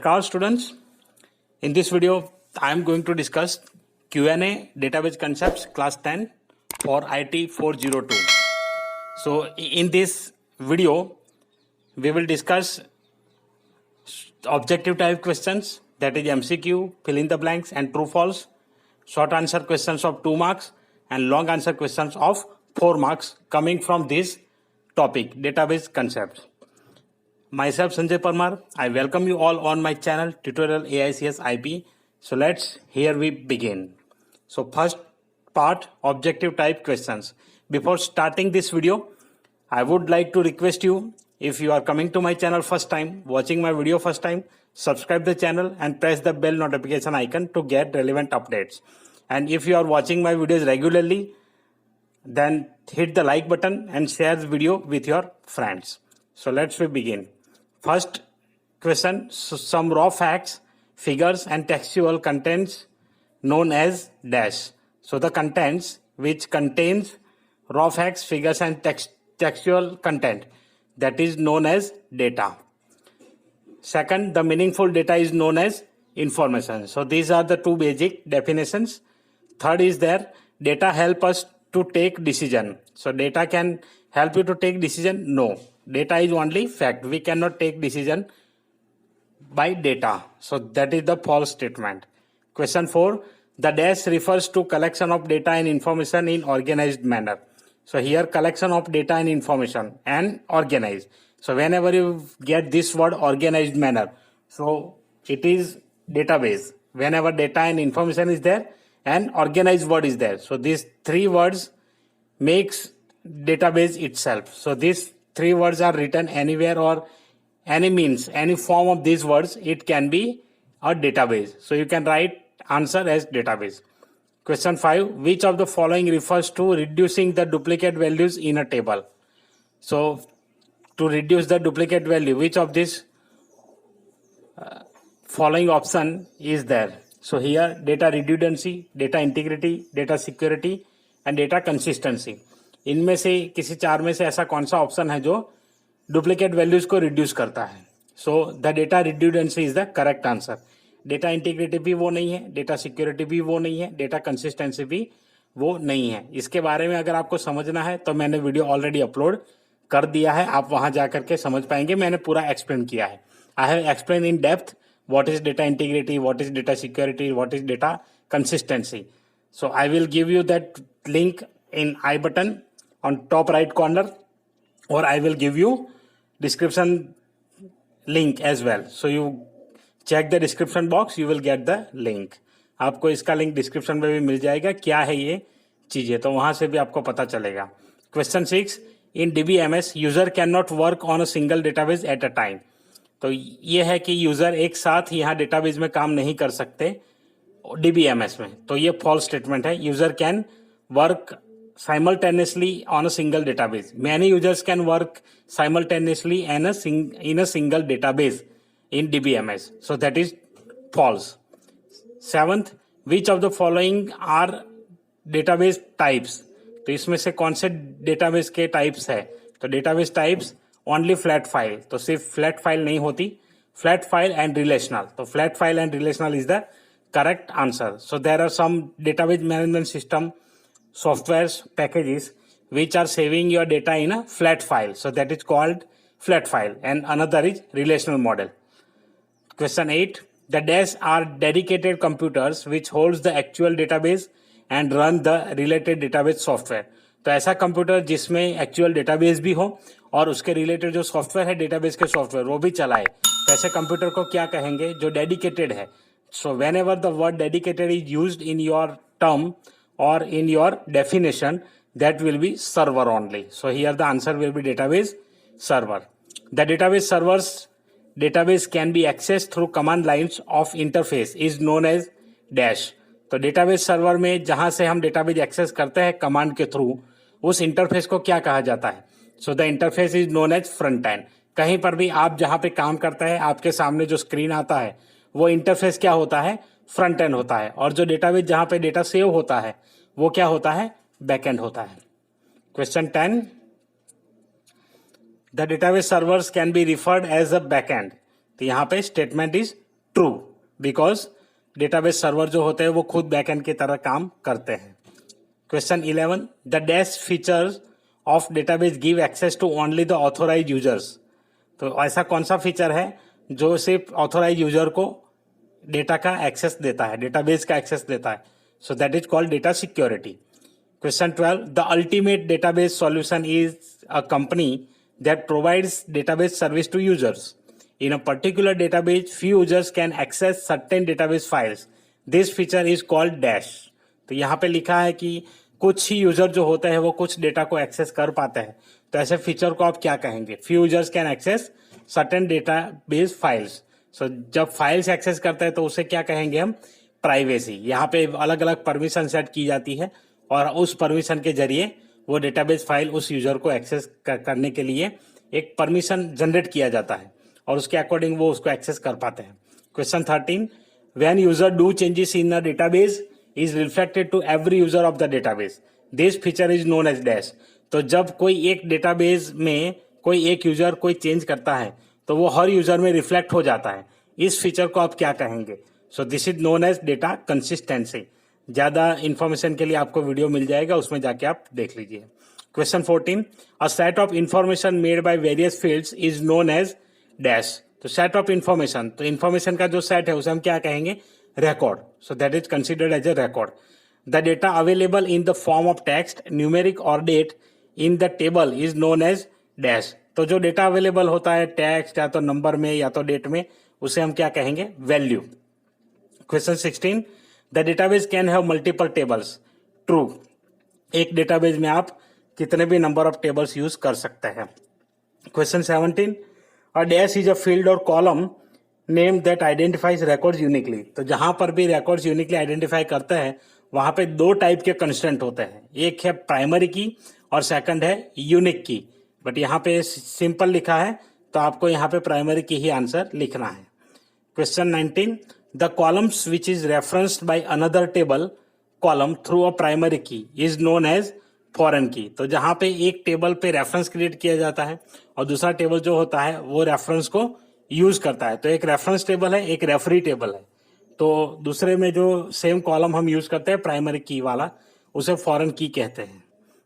Namaskar students. In this video, I am going to discuss Q&A database concepts class 10 for IT 402. So in this video, we will discuss objective type questions, that is MCQ, fill in the blanks and true false, short answer questions of 2 marks and long answer questions of 4 marks coming from this topic, database concepts. Myself Sanjay Parmar, I welcome you all on my channel Tutorial AICS IP. So here we begin. So first part, objective type questions. Before starting this video, I would like to request you, if you are coming to my channel first time, watching my video first time, subscribe the channel and press the bell notification icon to get relevant updates. And if you are watching my videos regularly, then hit the like button and share the video with your friends. So let's begin. First question, some raw facts, figures and textual contents known as dash. So the contents which contains raw facts, figures and textual content, that is known as data. Second, the meaningful data is known as information. So these are the two basic definitions. Third is there, data help us to take decision. So data can help you to take decision? No. Data is only fact. We cannot take decision by data. So that is the false statement. Question 4. The dash refers to collection of data and information in organized manner. So here collection of data and information and organized. So whenever you get this word organized manner, so it is database. Whenever data and information is there and organized word is there. So these three words makes database itself. So these three words are written anywhere or any means, any form of these words, it can be a database. So you can write answer as database. Question 5. Which of the following refers to reducing the duplicate values in a table? So to reduce the duplicate value, which of this following option is there? So here data redundancy, data integrity, data security and data consistency. इनमें से किसी चार में से ऐसा कौन सा option है जो डुप्लीकेट वैल्यूज को रिड्यूस करता है? So the data redundancy is the correct answer. Data integrity भी वो नहीं है, डेटा सिक्योरिटी भी वो नहीं है, डेटा कंसिस्टेंसी भी वो नहीं है. इसके बारे में अगर आपको समझना है तो मैंने वीडियो ऑलरेडी अपलोड कर दिया है, आप वहां जाकर के समझ पाएंगे. मैंने पूरा एक्सप्लेन किया है. I have explain in depth what is data integrity, what is data security, what is data consistency. So I will give you that link in I button on top right corner, or I will give you description link as well. So you check the description box, you will get the link. आपको इसका link description में भी मिल जाएगा. क्या है ये चीजें, तो वहां से भी आपको पता चलेगा. Question 6. In DBMS user can not work on a single database at a time. तो ये है कि यूजर एक साथ यहाँ डेटाबेस में काम नहीं कर सकते DBMS में. तो ये फॉल्स स्टेटमेंट है. User can work simultaneously on a single database. Many users can work simultaneously in a single database in DBMS. So that is false. 7th, which of the following are database types? तो इसमें से कौन से database के types है? तो database types only flat file. तो सिर्फ फ्लैट फाइल नहीं होती, फ्लैट फाइल एंड रिलेशनल. तो flat file and relational is the correct answer. So there are some database management system softwares packages which are saving your data in a flat file, so that is called flat file, and another is relational model. Question 8. The dash are dedicated computers which holds the actual database and run the related database software. तो ऐसा computer जिसमें actual database भी हो और उसके related जो software है database के सॉफ्टवेयर वो भी चलाए, तो ऐसे कंप्यूटर को क्या कहेंगे? जो डेडिकेटेड है. So when ever the word dedicated is used in your term or in your definition, that will be server only. So here the answer will be database server. The database can be accessed through command lines of interface is known as dash. तो database server में जहां से हम database access करते हैं command के through, उस interface को क्या कहा जाता है? So the interface is known as front end. कहीं पर भी आप जहां पे काम करते हैं आपके सामने जो स्क्रीन आता है वो इंटरफेस क्या होता है? फ्रंट एंड होता है. और जो डेटाबेस जहां पे डेटा सेव होता है वो क्या होता है? बैक एंड होता है. Question 10. The database servers can be referred as a back end. तो यहां पे statement is true, because database server जो होते हैं वो खुद बैकएंड की तरह काम करते हैं। Question 11, the dash features of database give access to only the authorize users. तो ऐसा कौन सा फीचर है जो सिर्फ ऑथोराइज यूजर को डेटा का एक्सेस देता है, डेटाबेस का एक्सेस देता है? So that is called data security. Question 12, the ultimate database solution is a company that provides database service to users. In a particular database, few users can access certain database files. This feature is called dash. तो यहाँ पे लिखा है कि कुछ ही user जो होते हैं वो कुछ डेटा को एक्सेस कर पाते हैं, तो ऐसे फीचर को आप क्या कहेंगे? Few users can access certain database files. So जब फाइल्स एक्सेस करते हैं तो उसे क्या कहेंगे हम? प्राइवेसी। यहाँ पे अलग अलग परमिशन सेट की जाती है और उस परमिशन के जरिए वो डेटाबेस फाइल उस यूजर को एक्सेस करने के लिए एक परमिशन जनरेट किया जाता है और उसके अकॉर्डिंग वो उसको एक्सेस कर पाते हैं। Question 13, when user do changes in a database is reflected to every user of the database, this feature is known as dash. तो जब कोई एक डेटाबेस में कोई एक यूजर कोई चेंज करता है तो वो हर यूजर में रिफ्लेक्ट हो जाता है, इस फीचर को आप क्या कहेंगे? So this is known as data consistency. ज्यादा इंफॉर्मेशन के लिए आपको वीडियो मिल जाएगा, उसमें जाके आप देख लीजिए। Question 14, a set of information made by various fields is known as dash. तो सेट ऑफ इंफॉर्मेशन, तो इंफॉर्मेशन का जो सेट है उसे हम क्या कहेंगे? Record. So that is considered as a record. The data available in the form of text, numeric और date in the table is known as dash. तो जो डेटा अवेलेबल होता है टेक्स्ट या तो नंबर में या तो डेट में, उसे हम क्या कहेंगे? Value. Question 16, the database can have multiple tables. True, एक डेटाबेस में आप कितने भी नंबर ऑफ टेबल्स यूज कर सकते हैं। Question 17, a dash is a field और column name that identifies records uniquely. तो जहां पर भी रिकॉर्ड्स यूनिकली आइडेंटिफाई करते हैं वहां पे दो टाइप के कंस्टेंट होते हैं, एक है प्राइमरी की और सेकंड है यूनिक की। बट यहाँ पे सिंपल लिखा है तो आपको यहाँ पे प्राइमरी की ही आंसर लिखना है। Question 19, the columns which is referenced by another table column through a primary key is known as foreign key। तो जहां पे एक टेबल पे रेफरेंस क्रिएट किया जाता है और दूसरा टेबल जो होता है वो रेफरेंस को यूज करता है, तो एक रेफरेंस टेबल है, एक रेफरी टेबल है। तो दूसरे में जो सेम कॉलम हम यूज करते हैं प्राइमरी की वाला, उसे फॉरेन की कहते हैं।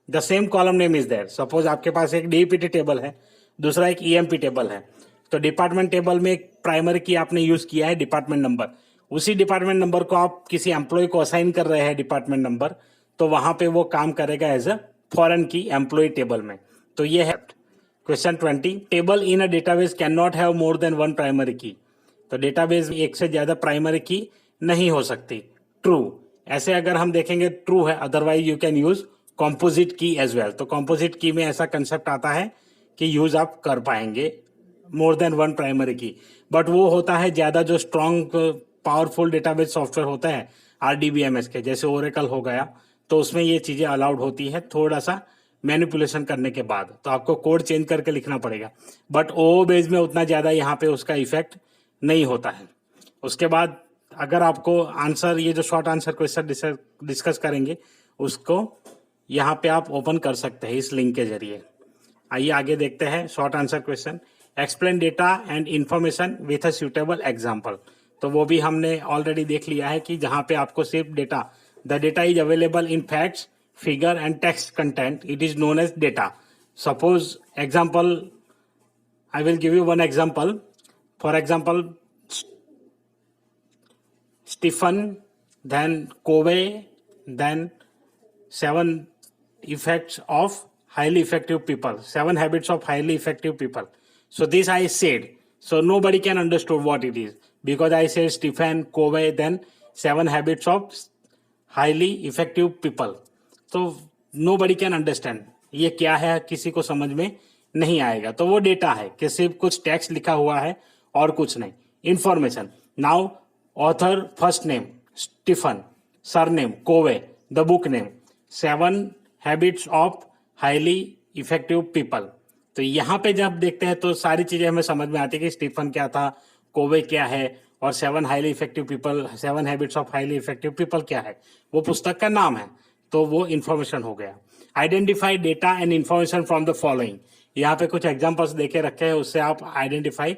The same column name is there. Suppose आपके पास एक डीपीटी टेबल है, दूसरा एक ईएमपी टेबल है, तो डिपार्टमेंट टेबल में एक प्राइमरी की आपने यूज किया है डिपार्टमेंट नंबर, उसी डिपार्टमेंट नंबर को आप किसी एम्प्लॉय को असाइन कर रहे हैं डिपार्टमेंट नंबर, तो वहां पे वो काम करेगा एज अ फॉरेन की एम्प्लॉय टेबल में। तो ये है। Question 20, table in a database can not have more than one primary की। तो डेटाबेस में एक से ज्यादा प्राइमरी की नहीं हो सकती। ट्रू, ऐसे अगर हम देखेंगे ट्रू है, otherwise you can use composite की एज वेल। तो कॉम्पोजिट की में ऐसा कंसेप्ट आता है कि यूज आप कर पाएंगे मोर देन वन प्राइमरी की, बट वो होता है ज्यादा जो स्ट्रॉन्ग पावरफुल डेटाबेस सॉफ्टवेयर होता है आरडीबीएमएस के, जैसे ओरेकल हो गया, तो उसमें ये चीजें अलाउड होती है थोड़ा सा मैनिपुलेशन करने के बाद, तो आपको कोड चेंज करके लिखना पड़ेगा। बट ओ बेस में उतना ज्यादा यहाँ पे उसका इफेक्ट नहीं होता है। उसके बाद अगर आपको आंसर, ये जो शॉर्ट आंसर क्वेश्चन डिस्कस करेंगे उसको यहाँ पे आप ओपन कर सकते हैं इस लिंक के जरिए। आइए आगे देखते हैं short answer question. Explain data and information with a suitable example. तो वो भी हमने ऑलरेडी देख लिया है कि जहां पे आपको सिर्फ data, the data is available in facts, figure and text content, it is known as data. Suppose example, I will give you one example. For example, Stephen, then Covey, then 7 effects of highly effective people, 7 habits of highly effective people. So this I said, so nobody can understood what it is, because I said Stephen Covey, then 7 habits of highly effective people. So nobody can understand ये क्या है, किसी को समझ में नहीं आएगा। तो वो डेटा है कि सिर्फ कुछ टेक्स्ट लिखा हुआ है और कुछ नहीं। Information, now author first name Stephen, surname Covey, the book name 7 habits of highly effective people. तो यहाँ पे जब देखते हैं तो सारी चीजें हमें समझ में आती है कि स्टीफन क्या था, कोवे क्या है और 7 highly effective people, 7 habits of highly effective people क्या है, वो पुस्तक का नाम है, तो वो इन्फॉर्मेशन हो गया। Identify data and information from the following, यहाँ पे कुछ एग्जाम्पल्स देके रखे हैं, उससे आप आइडेंटिफाई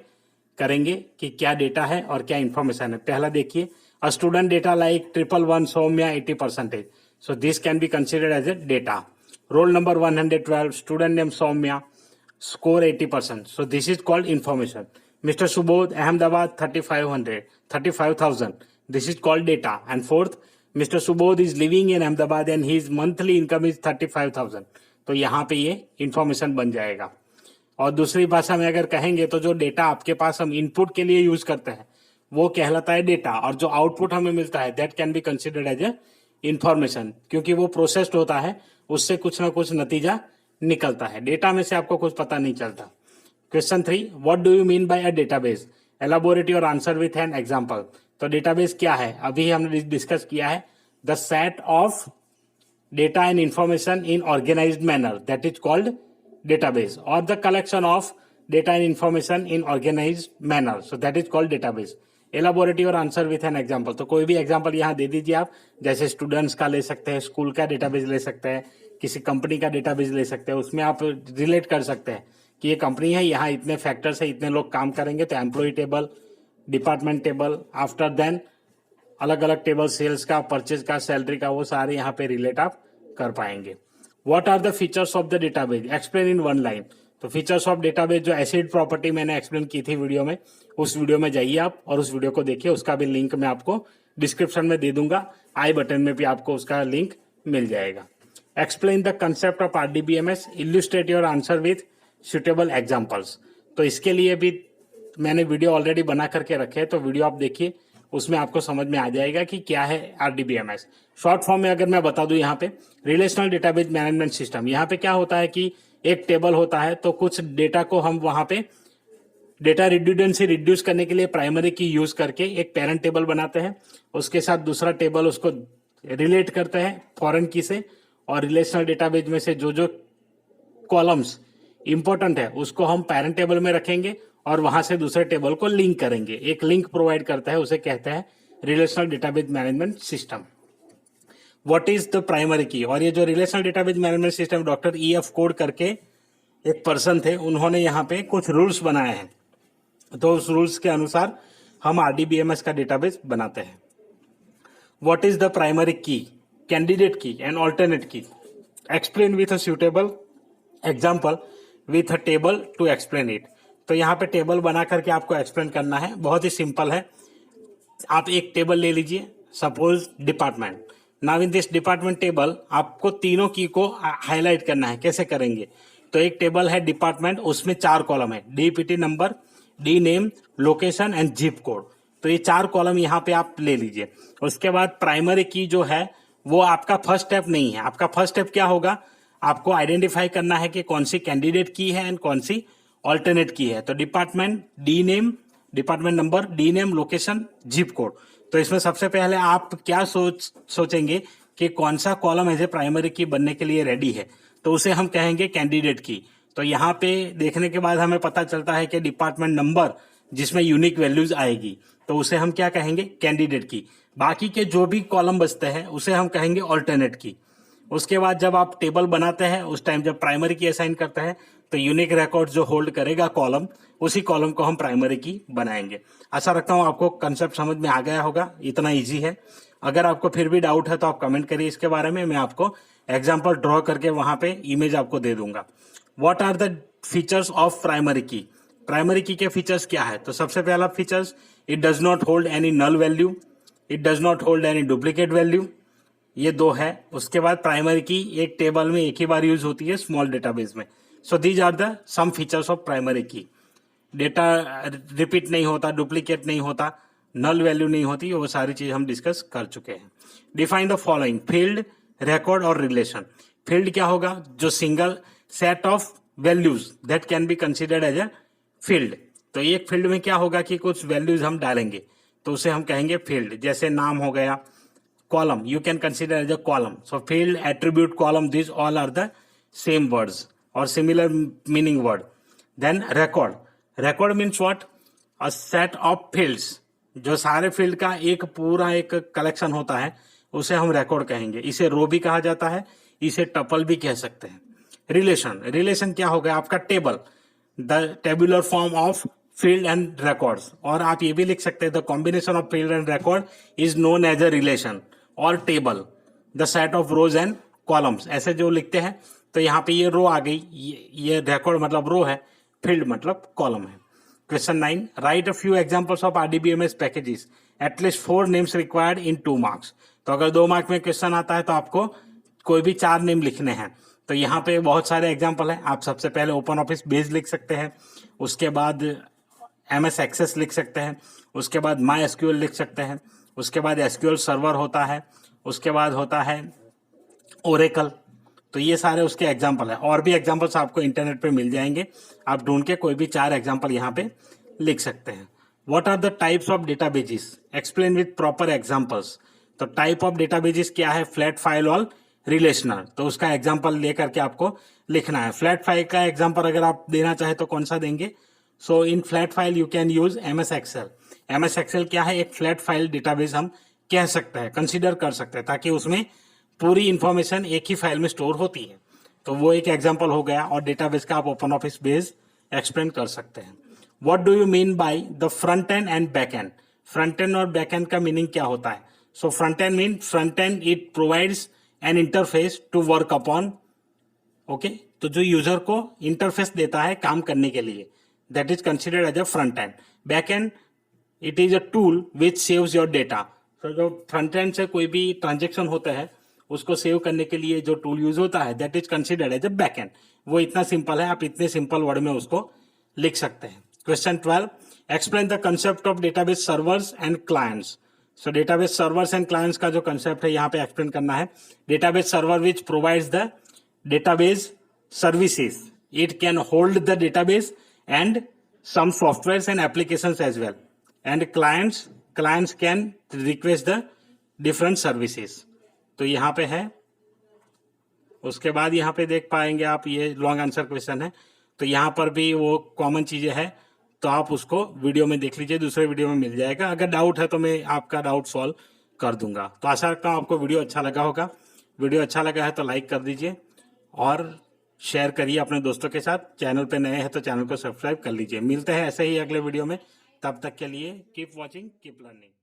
करेंगे कि क्या डेटा है और क्या इंफॉर्मेशन है। पहला देखिए, a student data like 111 Saumya 80%, so this can be considered as a data. Roll number 112, student name Saumya, score 80%, so this is called information. Mr. Subodh, Ahmedabad 35,000, this is called data. And fourth, Mr. Subodh is living in Ahmedabad and his monthly income is 35,000, तो यहाँ पे ये information बन जाएगा। और दूसरी भाषा में अगर कहेंगे तो जो डेटा आपके पास हम इनपुट के लिए यूज करते हैं वो कहलाता है डेटा, और जो आउटपुट हमें मिलता है that can be considered as a information, क्योंकि वो प्रोसेस्ड होता है, उससे कुछ ना कुछ नतीजा निकलता है। डेटा में से आपको कुछ पता नहीं चलता। Question 3, what do you mean by a database? Elaborate your answer with an example. तो डेटाबेस क्या है अभी हमने डिस्कस किया है, the set of data and information in organised manner, that is called database, और the collection of data and information in organised manner, so that is called database. Elaborate your answer with an example, तो कोई भी example यहाँ दे दीजिए आप, जैसे students का ले सकते हैं, स्कूल का डेटाबेस ले सकते हैं, किसी कंपनी का डेटाबेस ले सकते हैं, उसमें आप रिलेट कर सकते हैं कि ये कंपनी है, यहाँ इतने फैक्टर्स है, इतने लोग काम करेंगे, तो employ table, department table, after then अलग अलग टेबल, सेल्स का, परचेज का, सैलरी का, वो सारे यहाँ पे रिलेट आप कर पाएंगे। What are the features of the database? Explain in one line. तो फीचर्स ऑफ डेटाबेस, जो एसिड प्रॉपर्टी मैंने एक्सप्लेन की थी वीडियो में, उस वीडियो में जाइए आप और उस वीडियो को देखिए, उसका भी लिंक मैं आपको डिस्क्रिप्शन में दे दूंगा, आई बटन में भी आपको उसका लिंक मिल जाएगा। Explain the concept of RDBMS, illustrate your answer with suitable examples. तो इसके लिए भी मैंने वीडियो ऑलरेडी बना करके रखे हैं, तो वीडियो आप देखिए, उसमें आपको समझ में आ जाएगा कि क्या है आरडीबीएमएस। शॉर्ट फॉर्म में अगर मैं बता दूं, यहाँ पे रिलेशनल डेटाबेस मैनेजमेंट सिस्टम, यहाँ पे क्या होता है कि एक टेबल होता है, तो कुछ डेटा को हम वहां पे डेटा रिड्यूडेंसी रिड्यूस करने के लिए प्राइमरी की यूज करके एक पेरेंट टेबल बनाते हैं, उसके साथ दूसरा टेबल उसको रिलेट करते हैं फॉरेन की से, और रिलेशनल डेटाबेस में से जो जो कॉलम्स इंपॉर्टेंट है उसको हम पेरेंट टेबल में रखेंगे और वहां से दूसरे टेबल को लिंक करेंगे। एक लिंक प्रोवाइड करता है, उसे कहते हैं relational database management system. What is the primary की? और ये जो relational database management system doctor EF code करके एक पर्सन थे, उन्होंने यहाँ पे कुछ रूल्स बनाए हैं, तो उस रूल्स के अनुसार हम आरडीबीएमएस का डेटाबेस बनाते हैं। What is the primary key, candidate key and alternate key? Explain with a suitable example with a table to explain it. तो यहाँ पे टेबल बना करके आपको एक्सप्लेन करना है, बहुत ही सिंपल है। आप एक टेबल ले लीजिए, suppose department. Now in this department table आपको तीनों की को हाईलाइट करना है। कैसे करेंगे? तो एक टेबल है डिपार्टमेंट, उसमें 4 कॉलम है, DPT number, D name, location and zip code. तो ये 4 कॉलम यहाँ पे आप ले लीजिए। उसके बाद प्राइमरी की जो है वो आपका फर्स्ट स्टेप नहीं है। आपका फर्स्ट स्टेप क्या होगा? आपको आइडेंटिफाई करना है कि कौन सी कैंडिडेट की है एंड कौन सी ऑल्टरनेट की है। तो department, D name, department number, D name, location, zip code. तो इसमें सबसे पहले आप क्या सोचेंगे कि कौन सा कॉलम एज ए प्राइमरी की बनने के लिए रेडी है, तो उसे हम कहेंगे कैंडिडेट की। तो यहाँ पे देखने के बाद हमें पता चलता है कि डिपार्टमेंट नंबर जिसमें यूनिक वैल्यूज आएगी, तो उसे हम क्या कहेंगे? कैंडिडेट की। बाकी के जो भी कॉलम बचते हैं उसे हम कहेंगे ऑल्टरनेट की। उसके बाद जब आप टेबल बनाते हैं उस टाइम जब प्राइमरी की असाइन करते हैं तो यूनिक रिकॉर्ड जो होल्ड करेगा कॉलम, उसी कॉलम को हम प्राइमरी की बनाएंगे। आशा रखता हूं आपको कंसेप्ट समझ में आ गया होगा, इतना इजी है। अगर आपको फिर भी डाउट है तो आप कमेंट करिए इसके बारे में, मैं आपको एग्जाम्पल ड्रॉ करके वहां पे इमेज आपको दे दूंगा। What are the features of primary key? Primary key के फीचर्स क्या है? तो सबसे पहला features, it does not hold any null value, it does not hold any duplicate value, ये 2 है। उसके बाद प्राइमरी की एक टेबल में एक ही बार यूज होती है स्मॉल डेटाबेस में। So these are the some features of primary key. Data repeat नहीं होता, डुप्लीकेट नहीं होता, नल वैल्यू नहीं होती, वो सारी चीज हम डिस्कस कर चुके हैं। Define the following, field, record और रिलेशन। फील्ड क्या होगा? जो single set of values that can be considered as a field. तो एक फील्ड में क्या होगा कि कुछ वैल्यूज हम डालेंगे, तो उसे हम कहेंगे फील्ड। जैसे नाम हो गया, column you can consider as a column. So field, attribute, column, this all are the same words और similar meaning word. Then record, record means what? A set of fields, जो सारे फील्ड का एक पूरा एक कलेक्शन होता है, उसे हम रिकॉर्ड कहेंगे। इसे रो भी कहा जाता है, इसे टपल भी कह सकते हैं। रिलेशन, रिलेशन क्या हो गया? आपका table, the tabular form of field and records, और आप ये भी लिख सकते हैं the combination of field and record is known as a relation और table, the set of rows and columns, ऐसे जो लिखते हैं। तो यहाँ पे ये रो आ गई, ये रिकॉर्ड मतलब रो है, फील्ड मतलब कॉलम है। Question 9, right a few examples of RDBMS packages, at least 4 names required in 2 marks. तो अगर 2 मार्क में क्वेश्चन आता है तो आपको कोई भी 4 नेम लिखने हैं। तो यहाँ पे बहुत सारे एग्जाम्पल हैं। आप सबसे पहले ओपन ऑफिस बेस लिख सकते हैं, उसके बाद MS एक्सेस लिख सकते हैं, उसके बाद MySQL लिख सकते हैं, उसके बाद SQL सर्वर होता है, उसके बाद होता है ओरेकल। तो ये सारे उसके एग्जाम्पल है, और भी एग्जाम्पल्स आपको इंटरनेट पे मिल जाएंगे, आप ढूंढ के कोई भी 4 एग्जाम्पल यहाँ पे लिख सकते हैं। What are the types of databases, explain with proper examples. तो टाइप ऑफ डेटाबेजेस क्या है, फ्लैट फाइल और रिलेशनल, तो उसका एग्जाम्पल लेकर के आपको लिखना है। फ्लैट फाइल का एग्जाम्पल अगर आप देना चाहे तो कौन सा देंगे, so in flat file you can use MS excel. MS excel क्या है, एक फ्लैट फाइल डेटाबेस हम कह सकते हैं, कंसिडर कर सकते हैं, ताकि उसमें पूरी इंफॉर्मेशन एक ही फाइल में स्टोर होती है। तो वो एक एग्जांपल हो गया, और डेटाबेस का आप ओपन ऑफिस बेस एक्सप्लेन कर सकते हैं। What do you mean by the front end and back end, front end और बैक एंड का मीनिंग क्या होता है। So front end mean front end it provides an interface to work upon, okay, तो जो यूजर को interface देता है काम करने के लिए, that is considered as a front end. Back end it is a tool which saves your data. तो जो फ्रंट एंड से कोई भी ट्रांजेक्शन होता है उसको सेव करने के लिए जो टूल यूज होता है, that is considered as a back end. वो इतना सिंपल है, आप इतने सिंपल वर्ड में उसको लिख सकते हैं। Question 12, explain the concept of database servers and clients. So database servers and clients का जो कंसेप्ट है यहाँ पे एक्सप्लेन करना है। Database server which provides the database services, it can hold the database and some softwares and applications as well, and clients can request the different services। तो यहाँ पे है, उसके बाद यहाँ पे देख पाएंगे आप, ये लॉन्ग आंसर क्वेश्चन है, तो यहाँ पर भी वो कॉमन चीजें हैं, तो आप उसको वीडियो में देख लीजिए, दूसरे वीडियो में मिल जाएगा। अगर डाउट है तो मैं आपका डाउट सॉल्व कर दूंगा। तो आशा रखता हूँ आपको वीडियो अच्छा लगा होगा। वीडियो अच्छा लगा है तो लाइक कर दीजिए और शेयर करिए अपने दोस्तों के साथ। चैनल पे नए हैं तो चैनल को सब्सक्राइब कर लीजिए। मिलते हैं ऐसे ही अगले वीडियो में, तब तक के लिए कीप वॉचिंग, कीप लर्निंग।